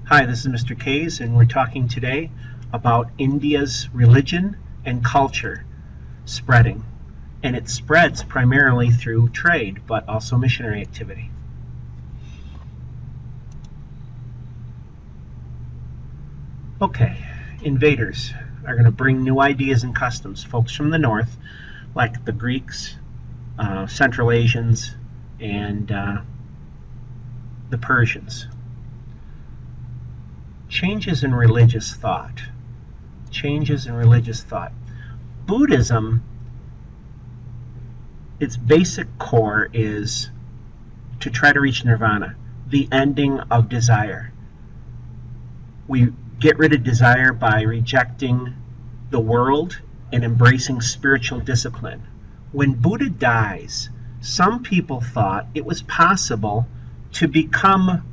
Hi, this is Mr. Kays, and we're talking today about India's religion and culture spreading. And it spreads primarily through trade, but also missionary activity. Okay, invaders are going to bring new ideas and customs. Folks from the north, like the Greeks, Central Asians, and the Persians. Changes in religious thought. Changes in religious thought. Buddhism, its basic core is to try to reach nirvana, the ending of desire. We get rid of desire by rejecting the world and embracing spiritual discipline. When Buddha dies, some people thought it was possible to become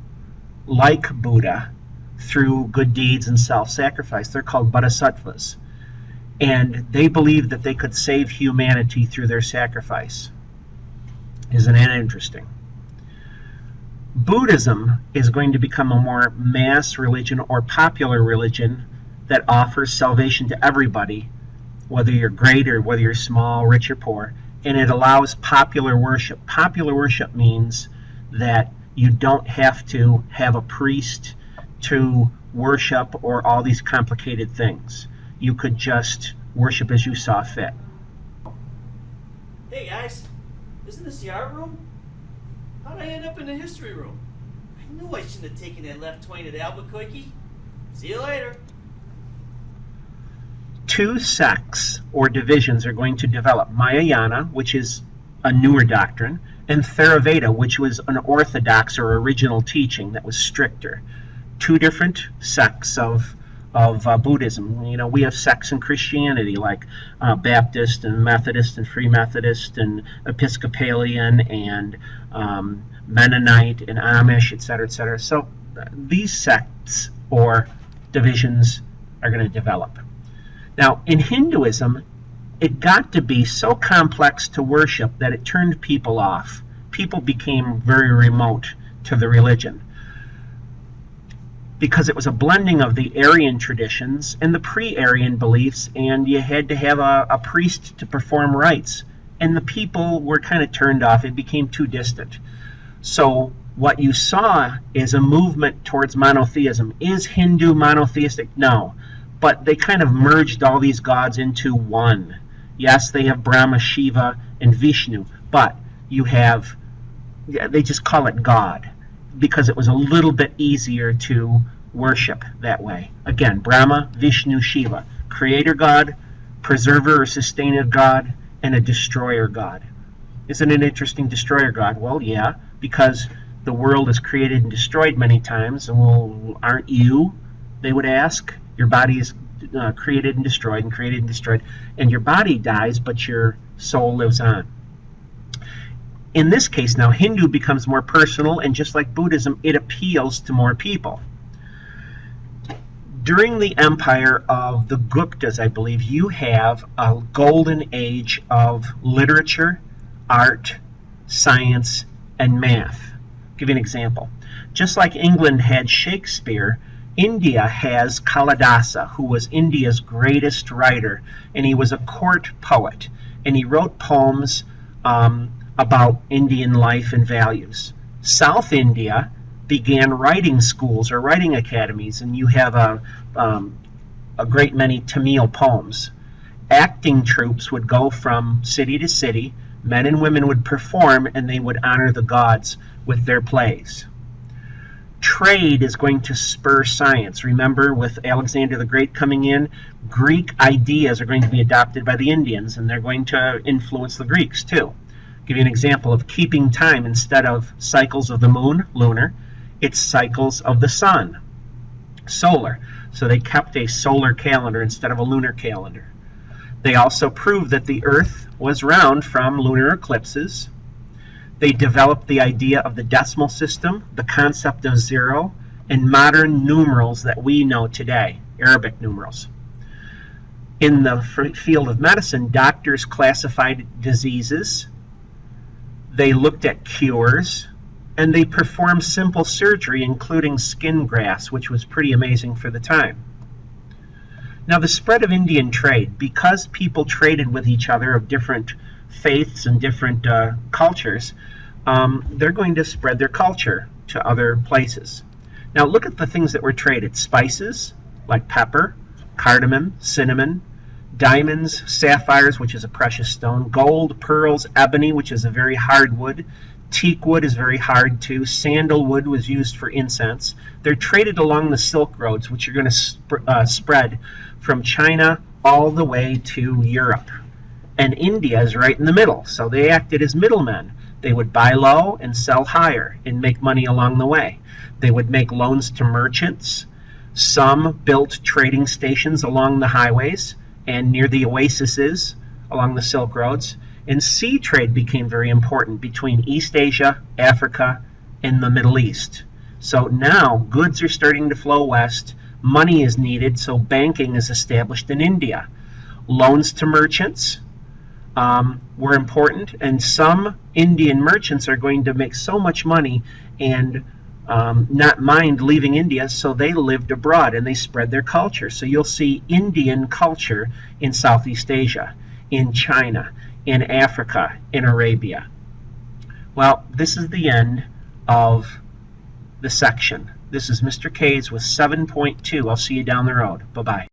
like Buddha through good deeds and self-sacrifice. They're called bodhisattvas. And they believed that they could save humanity through their sacrifice. Isn't that interesting? Buddhism is going to become a more mass religion or popular religion that offers salvation to everybody, whether you're great or whether you're small, rich or poor, and it allows popular worship. Popular worship means that you don't have to have a priest to worship or all these complicated things. You could just worship as you saw fit. Hey guys, isn't this the art room? How'd I end up in the history room? I knew I shouldn't have taken that left turn at Albuquerque. See you later. Two sects or divisions are going to develop. Mahayana, which is a newer doctrine, and Theravada, which was an orthodox or original teaching that was stricter. Two different sects of Buddhism. You know, we have sects in Christianity like Baptist and Methodist and Free Methodist and Episcopalian and Mennonite and Amish, etc., etc. So these sects or divisions are going to develop. Now, in Hinduism, it got to be so complex to worship that it turned people off. People became very remote to the religion, because it was a blending of the Aryan traditions and the pre-Aryan beliefs, and you had to have a priest to perform rites, and the people were kind of turned off. It became too distant. So what you saw is a movement towards monotheism. Is Hindu monotheistic? No, but they kind of merged all these gods into one. Yes, they have Brahma, Shiva, and Vishnu, but you have, they just call it God, because it was a little bit easier to worship that way. Again, Brahma, Vishnu, Shiva, creator God, preserver or sustainer God, and a destroyer God. Isn't it interesting, destroyer God? Well, yeah, because the world is created and destroyed many times, and well, aren't you, they would ask? Your body is created and destroyed, and your body dies, but your soul lives on. In this case now, Hindu becomes more personal, and just like Buddhism, it appeals to more people. During the empire of the Guptas, I believe, you have a golden age of literature, art, science, and math. I'll give you an example. Just like England had Shakespeare, India has Kalidasa, who was India's greatest writer, and he was a court poet, and he wrote poems about Indian life and values. South India began writing schools or writing academies, and you have a great many Tamil poems. Acting troupes would go from city to city, men and women would perform, and they would honor the gods with their plays. Trade is going to spur science. Remember, with Alexander the Great coming in, Greek ideas are going to be adopted by the Indians, and they're going to influence the Greeks too. I'll give you an example of keeping time. Instead of cycles of the moon, lunar, it's cycles of the sun, solar. So they kept a solar calendar instead of a lunar calendar. They also proved that the Earth was round from lunar eclipses. They developed the idea of the decimal system, the concept of zero, and modern numerals that we know today, Arabic numerals. In the field of medicine, doctors classified diseases. They looked at cures. and they performed simple surgery, including skin grafts, which was pretty amazing for the time. Now, the spread of Indian trade, because people traded with each other of different faiths and different cultures, they're going to spread their culture to other places. Now, look at the things that were traded. Spices, like pepper, cardamom, cinnamon, diamonds, sapphires, which is a precious stone, gold, pearls, ebony, which is a very hard wood, teak wood is very hard too, sandalwood was used for incense. They're traded along the Silk Roads, which are going to spread from China all the way to Europe. And India is right in the middle, so they acted as middlemen. They would buy low and sell higher and make money along the way. They would make loans to merchants. Some built trading stations along the highways and near the oases along the Silk Roads. And sea trade became very important between East Asia, Africa, and the Middle East. So now goods are starting to flow west. Money is needed, so banking is established in India. Loans to merchants were important, and some Indian merchants are going to make so much money and not mind leaving India, so they lived abroad and they spread their culture. So you'll see Indian culture in Southeast Asia, in China, in Africa, in Arabia. Well, this is the end of the section. This is Mr. Kays with 7.2. I'll see you down the road. Bye-bye.